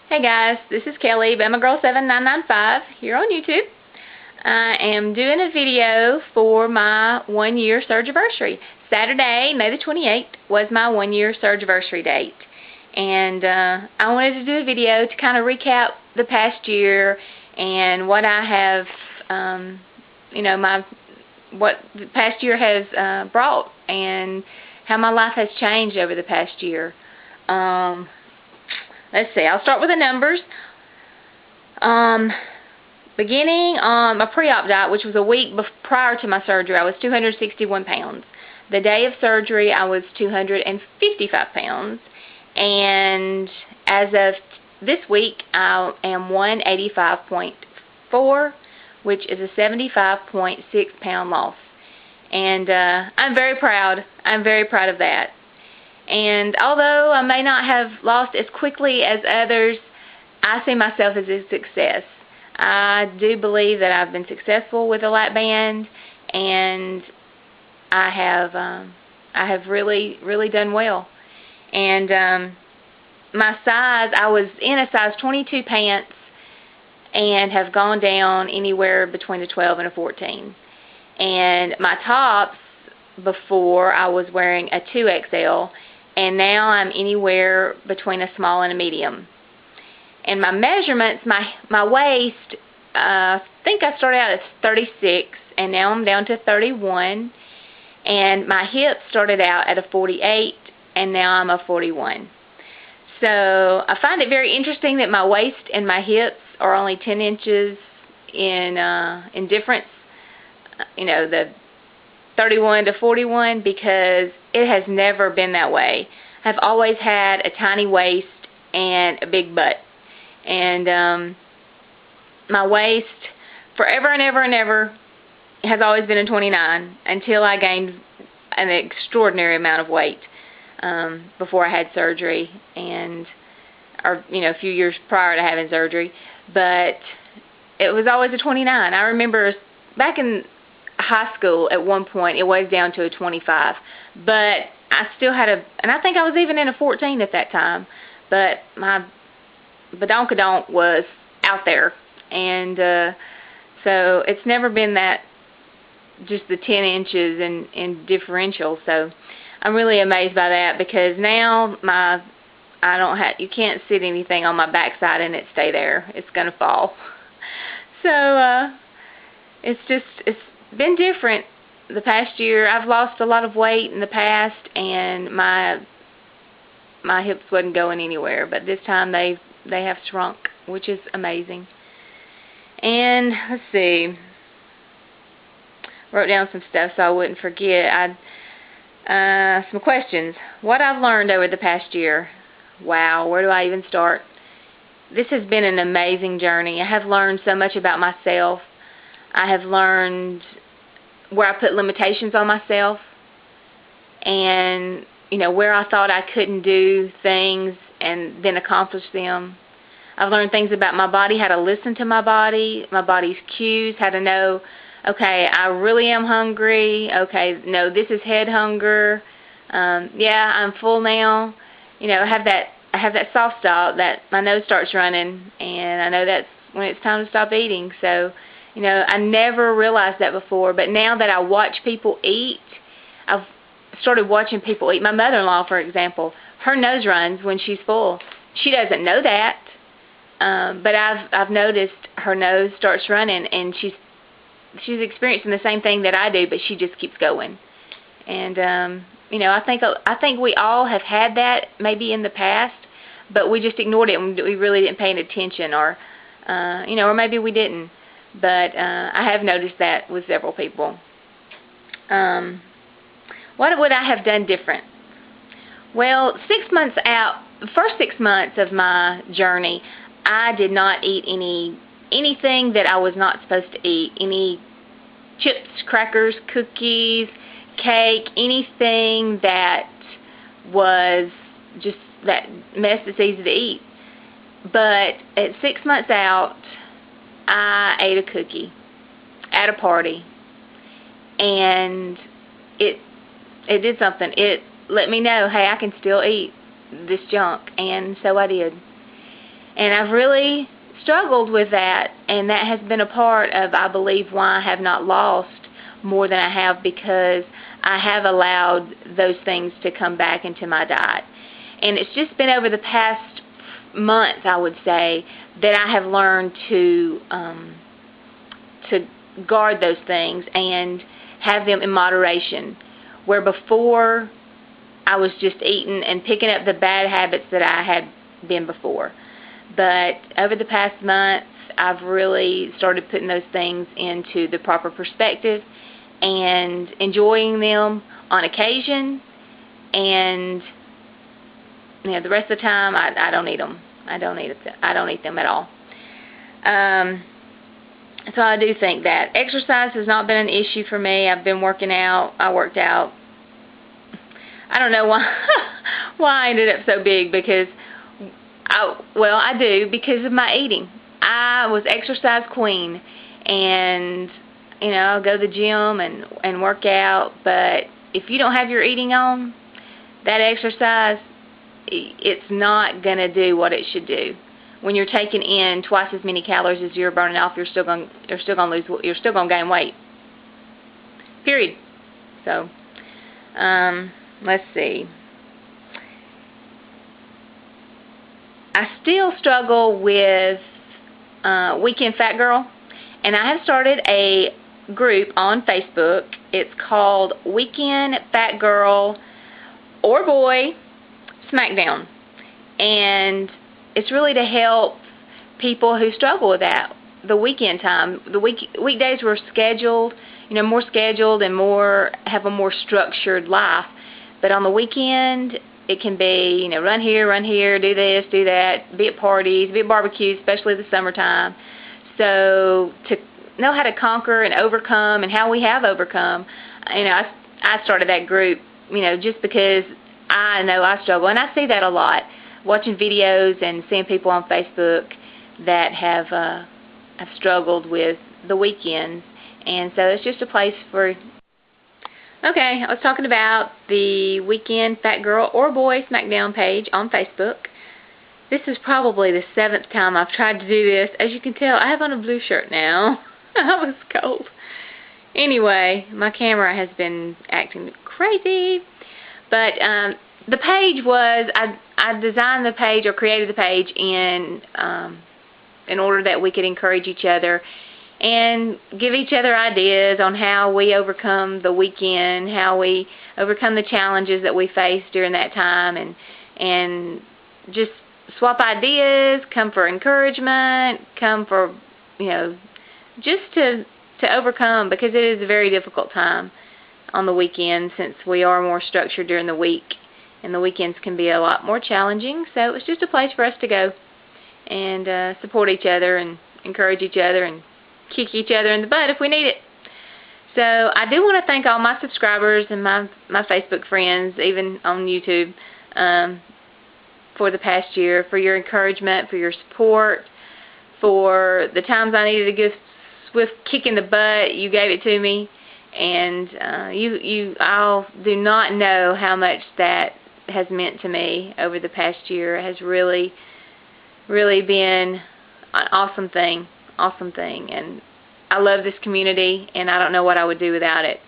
Hey guys, this is Kelly, BamaGirl7995 here on YouTube. I am doing a video for my 1-year surgiversary. Saturday, May the 28th, was my 1-year surgiversary date. And I wanted to do a video to kind of recap the past year and what I have, what the past year has brought and how my life has changed over the past year. Let's see, I'll start with the numbers. Beginning on my pre-op diet, which was a week prior to my surgery, I was 261 pounds. The day of surgery, I was 255 pounds. And as of this week, I am 185.4, which is a 75.6 pound loss. And I'm very proud. I'm very proud of that. And although I may not have lost as quickly as others, I see myself as a success. I do believe that I've been successful with the lap band, and I have really done well. And my size, I was in a size 22 pants and have gone down anywhere between a 12 and a 14. And my tops, before I was wearing a 2XL, and now I'm anywhere between a small and a medium. And my measurements, my waist, I think I started out at 36, and now I'm down to 31. And my hips started out at a 48, and now I'm a 41. So I find it very interesting that my waist and my hips are only 10 inches in difference. You know, the 31 to 41, because it has never been that way. I've always had a tiny waist and a big butt. And my waist, forever and ever and ever, has always been a 29 until I gained an extraordinary amount of weight before I had surgery, or a few years prior to having surgery. But it was always a 29. I remember back in high school, at one point, it was down to a 25. But I still had and I think I was even in a 14 at that time. But my badonkadonk was out there. And so it's never been that, just the 10 inches in differential. So I'm really amazed by that, because now you can't sit anything on my backside and it stay there. It's going to fall. So it's been different the past year. I've lost a lot of weight in the past, and my hips wasn't going anywhere, but this time they have shrunk, which is amazing. And let's see, wrote down some stuff so I wouldn't forget. Some questions. What I've learned over the past year. Wow, where do I even start? This has been an amazing journey. I have learned so much about myself. I have learned where I put limitations on myself, and where I thought I couldn't do things and then accomplish them. I've learned things about my body, how to listen to my body's cues, how to know, okay, I really am hungry. Okay, no, this is head hunger. Yeah, I'm full now. I have that soft stop that my nose starts running, and I know that's when it's time to stop eating. So I never realized that before, but now that I watch people eat, I've started watching people eat. My mother-in-law, for example, her nose runs when she's full. She doesn't know that, but I've noticed her nose starts running, and she's experiencing the same thing that I do, but she just keeps going. And I think we all have had that maybe in the past, but we just ignored it and we really didn't pay any attention, or maybe we didn't. But I have noticed that with several people. What would I have done different? Well, 6 months out, the first 6 months of my journey, I did not eat anything that I was not supposed to eat. Any chips, crackers, cookies, cake, anything that was just that mess that's easy to eat. But at 6 months out, I ate a cookie at a party, and it did something. It let me know, hey, I can still eat this junk, and so I did. And I've really struggled with that, and that has been a part of, I believe, why I have not lost more than I have, because I have allowed those things to come back into my diet. And it's just been over the past months, I would say, that I have learned to guard those things and have them in moderation, where before I was just eating and picking up the bad habits that I had been before. But over the past months, I've really started putting those things into the proper perspective and enjoying them on occasion, and the rest of the time I don't eat them. I don't eat them at all. So I do think that exercise has not been an issue for me. I've been working out. I worked out. I don't know why why I ended up so big, because I do, because of my eating. I was exercise queen, and I'll go to the gym and work out, but if you don't have your eating on, that exercise, it's not going to do what it should do. When you're taking in twice as many calories as you're burning off, you're still going to gain weight. Period. So, let's see. I still struggle with Weekend Fat Girl, and I have started a group on Facebook. It's called Weekend Fat Girl or Boy Smackdown, and it's really to help people who struggle with that. The weekend time, the weekdays were scheduled, more scheduled and have a more structured life. But on the weekend, it can be, run here, do this, do that, be at parties, be at barbecues, especially the summertime. So to know how to conquer and overcome, and how we have overcome, I started that group, just because I know I struggle, and I see that a lot, watching videos and seeing people on Facebook that have struggled with the weekends, and so it's just a place for. Okay, I was talking about the Weekend Fat Girl or Boy Smackdown page on Facebook. This is probably the 7th time I've tried to do this. As you can tell, I have on a blue shirt now. I was cold. Anyway, my camera has been acting crazy. But the page was, I designed the page, or created the page in order that we could encourage each other and give each other ideas on how we overcome the weekend, how we overcome the challenges that we face during that time, and just swap ideas, come for encouragement, come for, just to overcome, because it is a very difficult time on the weekend, since we are more structured during the week, and the weekends can be a lot more challenging. So it's just a place for us to go and support each other and encourage each other and kick each other in the butt if we need it. So I do want to thank all my subscribers and my Facebook friends, even on YouTube, for the past year, for your encouragement, for your support, for the times I needed a good swift kick in the butt. You gave it to me, and you all do not know how much that has meant to me over the past year. It has really, really been an awesome thing, and I love this community, and I don't know what I would do without it.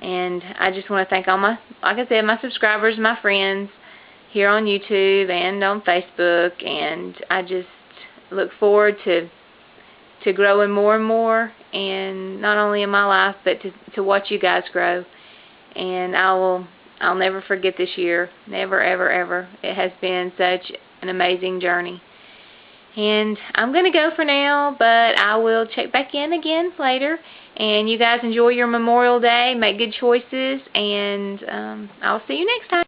And I just want to thank all my, like I said, my subscribers, my friends here on YouTube and on Facebook, and I just look forward to growing more and more, and not only in my life, but to watch you guys grow. And I'll never forget this year, never, ever, ever. It has been such an amazing journey. And I'm going to go for now, but I will check back in again later. And you guys enjoy your Memorial Day, make good choices, and I'll see you next time.